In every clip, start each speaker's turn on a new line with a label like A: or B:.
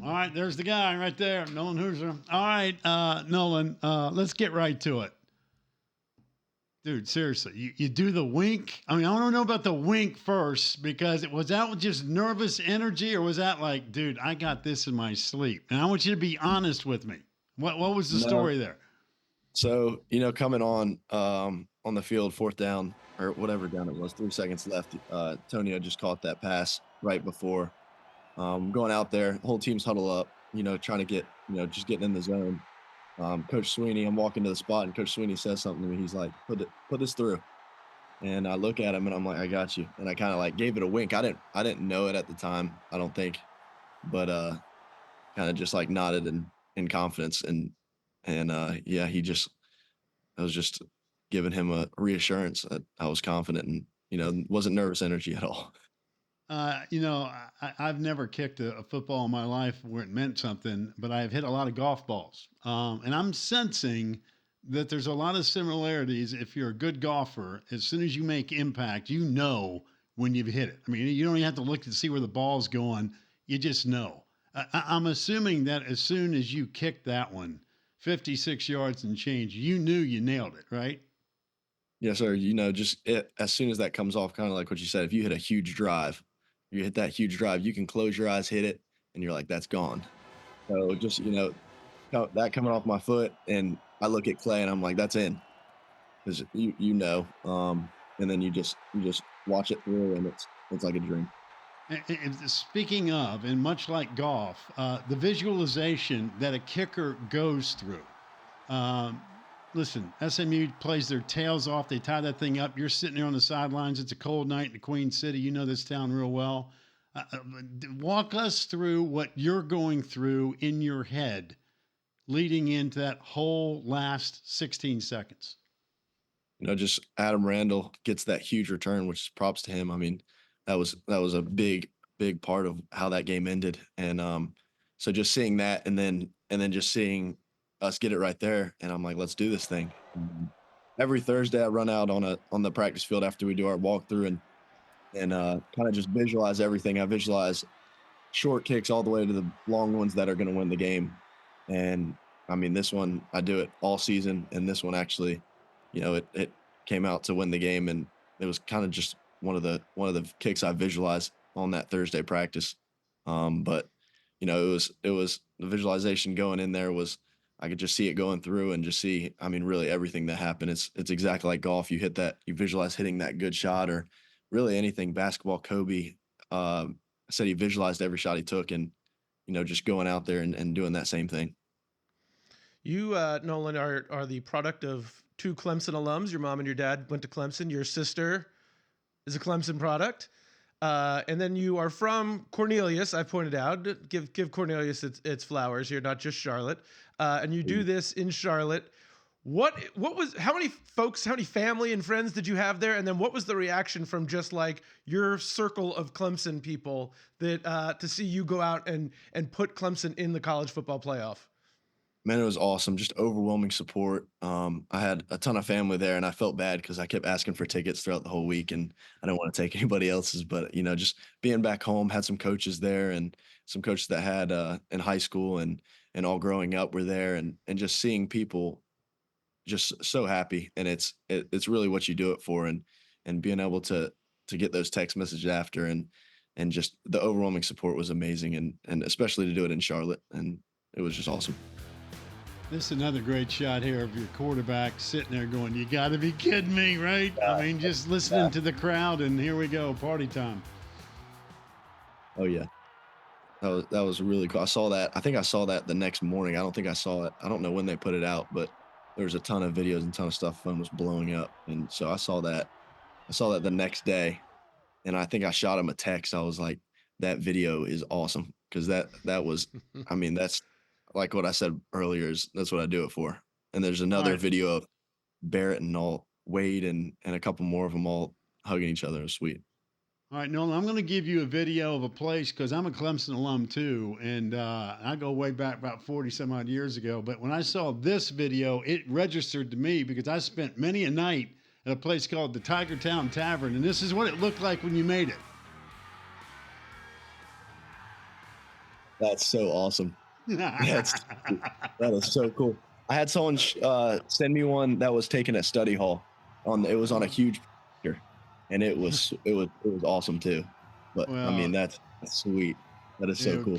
A: All right, there's the guy right there, Nolan Hauser. All right, Nolan, let's get right to it. Dude, seriously, you do the wink. I mean, I want to know about the wink first because was that just nervous energy or was that like, dude, I got this in my sleep? And I want you to be honest with me. What was the
B: No.
A: story there?
B: So, coming on the field, fourth down or whatever down it was, 3 seconds left. Tonio just caught that pass right before going out there. Whole team's huddle up, trying to get, just getting in the zone. Coach Sweeney, I'm walking to the spot, and Coach Sweeney says something to me. He's like, "Put this through." And I look at him, and I'm like, "I got you." And I kind of like gave it a wink. I didn't know it at the time, I don't think, but kind of just like nodded in confidence, and yeah, I was just giving him a reassurance that I was confident and, wasn't nervous energy at all.
A: I've never kicked a football in my life where it meant something, but I've hit a lot of golf balls. And I'm sensing that there's a lot of similarities. If you're a good golfer, as soon as you make impact, you know when you've hit it. I mean, you don't even have to look to see where the ball's going. You just know. I'm assuming that as soon as you kicked that one, 56 yards and change, you knew you nailed it, right?
B: Yes, sir. As soon as that comes off, kind of like what you said, if you hit a huge drive, you hit that huge drive, you can close your eyes, hit it, and you're like, that's gone. So just, that coming off my foot, and I look at Clay and I'm like, that's in. Because and then you just watch it through, and it's like a dream.
A: And speaking of, and much like golf, the visualization that a kicker goes through. Um, Listen, SMU plays their tails off. They tie that thing up. You're sitting there on the sidelines. It's a cold night in the Queen City. You know this town real well. Walk us through what you're going through in your head leading into that whole last 16 seconds.
B: Just Adam Randall gets that huge return, which is props to him. I mean, that was a big part of how that game ended. And so just seeing that, and then just seeing us get it right there, and I'm like, let's do this thing. Every Thursday I run out on the practice field after we do our walkthrough, and kind of just visualize everything. I visualize short kicks all the way to the long ones that are going to win the game. And I mean, this one, I do it all season. And this one actually, it came out to win the game. And it was kind of just one of the kicks I visualized on that Thursday practice. But it was the visualization going in there was, I could just see it going through and just see, I mean, really everything that happened. It's exactly like golf. You hit that, you visualize hitting that good shot, or really anything basketball. Kobe, said he visualized every shot he took, and just going out there and doing that same thing.
C: You, Nolan, are the product of two Clemson alums. Your mom and your dad went to Clemson. Your sister is a Clemson product. And then you are from Cornelius. I pointed out, give Cornelius its flowers here, not just Charlotte. And you do this in Charlotte. What was, how many folks, how many family and friends did you have there? And then what was the reaction from just like your circle of Clemson people that to see you go out and put Clemson in the college football playoff?
B: Man, it was awesome. Just overwhelming support. I had a ton of family there, and I felt bad because I kept asking for tickets throughout the whole week, and I didn't want to take anybody else's. But just being back home, had some coaches there, and some coaches that had in high school and all growing up were there, and just seeing people just so happy. And it's really what you do it for, and being able to get those text messages after, and just the overwhelming support was amazing, and especially to do it in Charlotte, and it was just awesome.
A: This is another great shot here of your quarterback sitting there going, you got to be kidding me, right? I mean, just listening to the crowd, and here we go, party time.
B: Oh yeah. That was really cool. I saw that. I think I saw that the next morning. I don't think I saw it. I don't know when they put it out, but there was a ton of videos and ton of stuff. Phone was blowing up, and so I saw that. I saw that the next day, and I think I shot him a text. I was like, "That video is awesome," because that was. I mean, that's like what I said earlier. That's what I do it for. And there's
A: All
B: another
A: right.
B: video of Barrett and all Wade and a couple more of them all hugging each other. It was sweet.
A: All right, Nolan, I'm going to give you a video of a place because I'm a Clemson alum too. And I go way back about 40 some odd years ago. But when I saw this video, it registered to me because I spent many a night at a place called the Tiger Town Tavern. And this is what it looked like when you made it.
B: That's so awesome. That's that is so cool. I had someone send me one that was taken at study hall. It was on a huge projector, and it was awesome too. But I
A: Well,
B: mean, that's sweet. That is so
A: you know,
B: cool.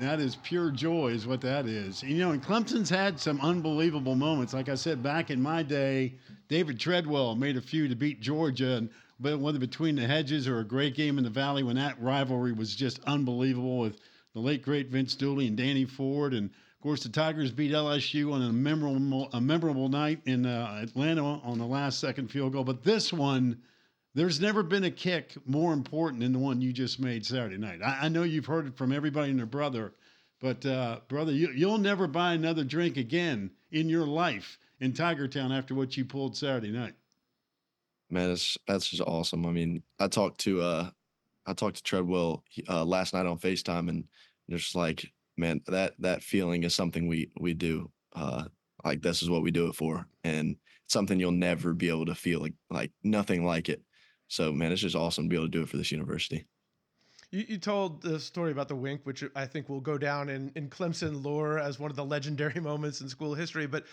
A: that is pure joy, is what that is. And Clemson's had some unbelievable moments. Like I said, back in my day, David Treadwell made a few to beat Georgia, and but whether between the hedges or a great game in the Valley when that rivalry was just unbelievable with the late great Vince Dooley and Danny Ford, and of course the Tigers beat LSU on a memorable night in Atlanta on the last second field goal. But this one, there's never been a kick more important than the one you just made Saturday night. I know you've heard it from everybody and their brother, but brother, you'll never buy another drink again in your life in Tiger Town after what you pulled Saturday night.
B: Man, that's just awesome. I mean, I talked to Treadwell last night on FaceTime, and just like, man, that feeling is something we do. Like this is what we do it for, and it's something you'll never be able to feel like nothing like it. So, man, it's just awesome to be able to do it for this university.
C: You told the story about the wink, which I think will go down in Clemson lore as one of the legendary moments in school history. But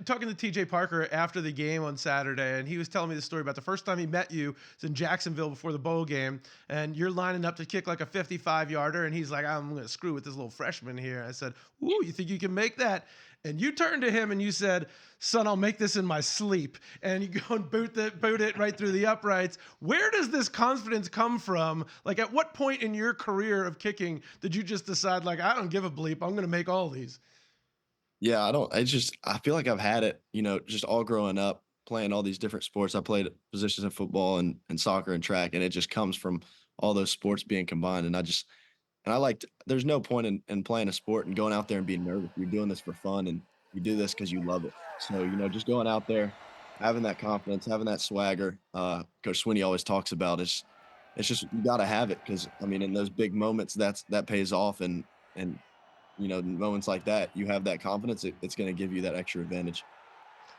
C: talking to TJ Parker after the game on Saturday, and he was telling me the story about the first time he met you was in Jacksonville before the bowl game, and you're lining up to kick like a 55-yarder, and he's like, I'm going to screw with this little freshman here. I said, ooh, you think you can make that? And you turned to him and you said, son, I'll make this in my sleep. And you go and boot it right through the uprights. Where does this confidence come from? Like, at what point in your career of kicking did you just decide, like, I don't give a bleep, I'm going to make all these?
B: Yeah, I don't. I feel like I've had it, just all growing up playing all these different sports. I played positions in football and soccer and track, and it just comes from all those sports being combined. And I liked, there's no point in playing a sport and going out there and being nervous. You're doing this for fun, and you do this because you love it. So, just going out there, having that confidence, having that swagger, Coach Swinney always talks about, it's just, you got to have it. Cause I mean, in those big moments, that pays off. And, moments like that, you have that confidence, it's going to give you that extra advantage.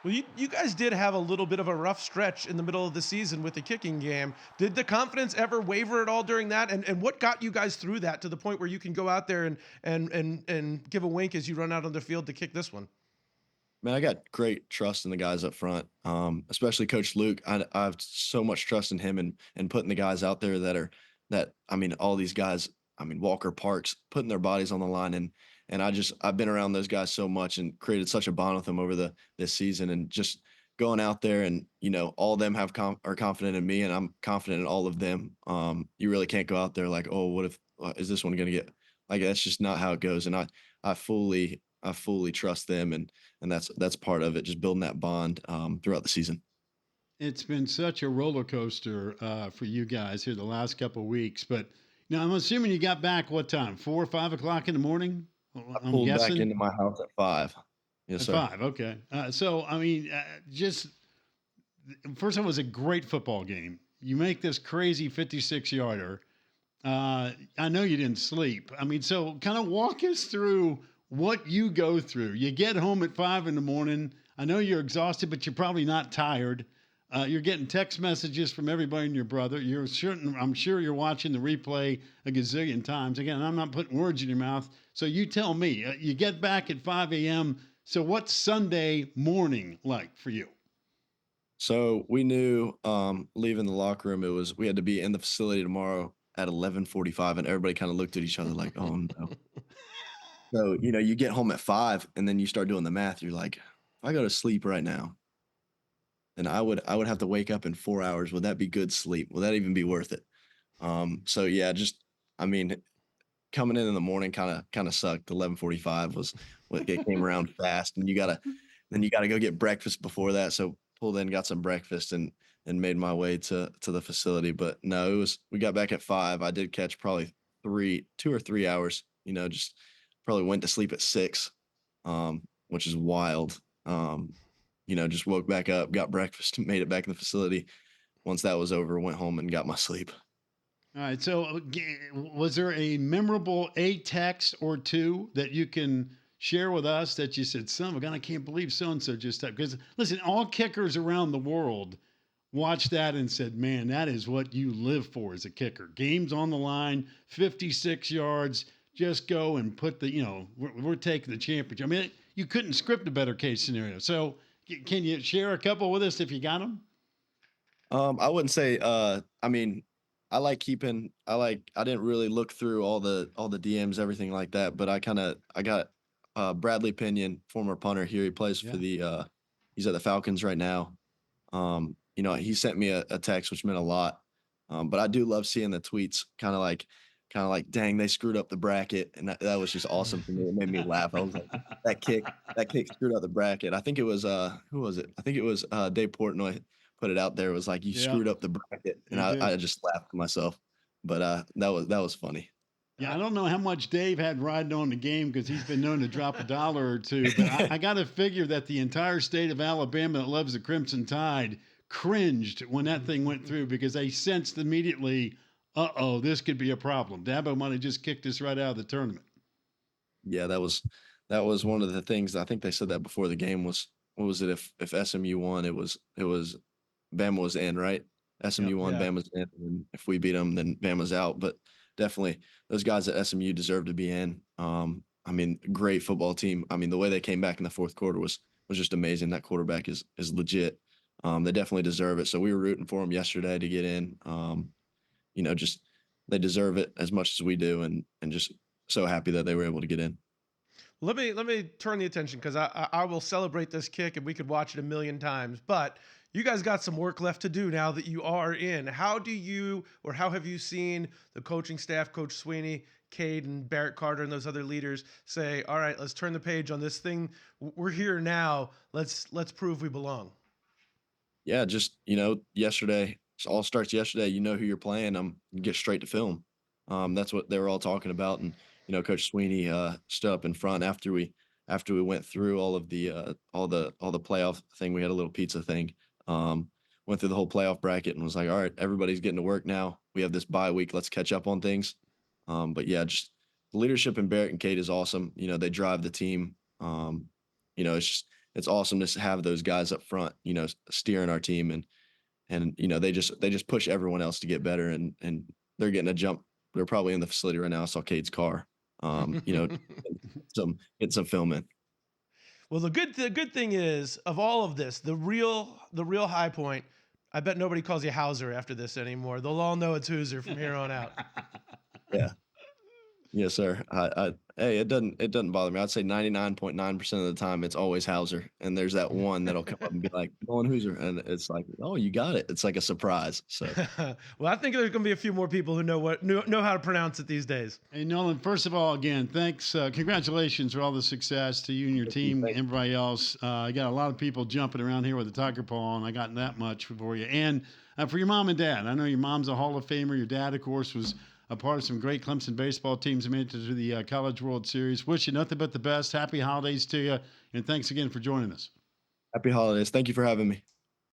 C: Well, you guys did have a little bit of a rough stretch in the middle of the season with the kicking game. Did the confidence ever waver at all during that? And what got you guys through that to the point where you can go out there and give a wink as you run out on the field to kick this one?
B: Man, I got great trust in the guys up front, especially Coach Luke. I have so much trust in him and putting the guys out there I mean, all these guys, I mean, Walker Parks, putting their bodies on the line. And I've been around those guys so much and created such a bond with them over this season, and just going out there and, all of them are confident in me, and I'm confident in all of them. You really can't go out there like, oh, what if, is this one going to get, like, that's just not how it goes. And I fully trust them, and that's part of it, just building that bond throughout the season.
A: It's been such a roller coaster for you guys here the last couple of weeks. But now I'm assuming you got back what time? 4 or 5 o'clock in the morning?
B: I
A: I'm
B: pulled back
A: guessing
B: into my house at 5. Yes,
A: at
B: sir.
A: 5. Okay. So I mean, just first of all, it was a great football game. You make this crazy 56-yarder. I know you didn't sleep. I mean, so kind of walk us through what you go through. You get home at 5 in the morning. I know you're exhausted, but you're probably not tired. You're getting text messages from everybody and your brother. I'm sure you're watching the replay a gazillion times. Again, I'm not putting words in your mouth. So you tell me. You get back at 5 a.m. So what's Sunday morning like for you?
B: So we knew leaving the locker room, we had to be in the facility tomorrow at 11:45, and everybody kind of looked at each other like, oh no. So, you get home at 5, and then you start doing the math. You're like, if I go to sleep right now, then I would have to wake up in 4 hours. Would that be good sleep? Would that even be worth it? So yeah, I mean, coming in the morning kind of sucked. 11:45 was what it came around fast, and then you gotta go get breakfast before that. So pulled in, got some breakfast, and made my way to the facility. But no, we got back at 5. I did catch probably 2 or 3 hours. Just probably went to sleep at 6, which is wild. Just woke back up, got breakfast, made it back in the facility. Once that was over, went home and got my sleep.
A: All right. So, was there a memorable text or two that you can share with us that you said, "Son of a gun, I can't believe so and so just typed"? Because listen, all kickers around the world watched that and said, "Man, that is what you live for as a kicker. Games on the line, 56 yards, just go and put the, we're taking the championship. I mean, you couldn't script a better case scenario. So can you share a couple with us if you got them?
B: I wouldn't say. I mean, I didn't really look through all the DMs, everything like that. But I got Bradley Pinion, former punter here. He plays for he's at the Falcons right now. He sent me a text, which meant a lot. But I do love seeing the tweets, kind of like, dang, they screwed up the bracket, and that was just awesome for me. It made me laugh. I was like, that kick screwed up the bracket. I think it was who was it? I think it was Dave Portnoy put it out there. It was like, you
A: Yeah,
B: screwed up the bracket, and
A: he did.
B: I just laughed to myself. But that was funny.
A: Yeah, I don't know how much Dave had riding on the game because he's been known to drop a dollar or two, but I got to figure that the entire state of Alabama that loves the Crimson Tide cringed when that thing went through because they sensed immediately, uh-oh, this could be a problem. Dabo might have just kicked us right out of the tournament.
B: Yeah, that was one of the things. I think they said that before the game was. What was it? If SMU won, it was Bama was in, right?
A: Yep.
B: SMU won,
C: Yeah.
B: Bama's in, and if we beat them, then Bama's out. But definitely, those guys at SMU deserve to be in. I mean, great football team. I mean, the way they came back in the fourth quarter was just amazing. That quarterback is legit. They definitely deserve it. So we were rooting for them yesterday to get in. Just they deserve it as much as we do, and just so happy that they were able to get in.
C: Let me turn the attention because I will celebrate this kick and we could watch it a million times. But you guys got some work left to do now that you are in. How have you seen the coaching staff, Coach Sweeney, Cade, and Barrett Carter, and those other leaders say, "All right, let's turn the page on this thing. We're here now. Let's prove we belong."
B: Yeah, just yesterday. It all starts yesterday. You know who you're playing. Get straight to film. That's what they were all talking about. And Coach Sweeney stood up in front after we went through all of the all the playoff thing. We had a little pizza thing. Went through the whole playoff bracket and was like, all right, everybody's getting to work now. We have this bye week. Let's catch up on things. But yeah, just the leadership in Barrett and Kate is awesome. They drive the team. It's awesome to have those guys up front, steering our team and they just push everyone else to get better and they're getting a jump. They're probably in the facility right now. I saw Cade's car. Get some film in.
C: Well, the good thing is of all of this, the real high point. I bet nobody calls you Hauser after this anymore. They'll all know it's Hauser from here on out.
B: Yeah. Yes, sir. Hey, it doesn't bother me. I'd say 99.9% of the time it's always Hauser, and there's that one that'll come up and be like, Nolan Hauser, and it's like, oh, you got it. It's like a surprise. So,
C: Well, I think there's going to be a few more people who know how to pronounce it these days.
A: Hey, Nolan, first of all, again, thanks. Congratulations for all the success to you and your team, everybody else. I got a lot of people jumping around here with a tiger paw, and I got that much for you. And for your mom and dad, I know your mom's a Hall of Famer. Your dad, of course, was a part of some great Clemson baseball teams that made it to the College World Series. Wish you nothing but the best. Happy holidays to you, and thanks again for joining us.
B: happy holidays. Thank you for having me.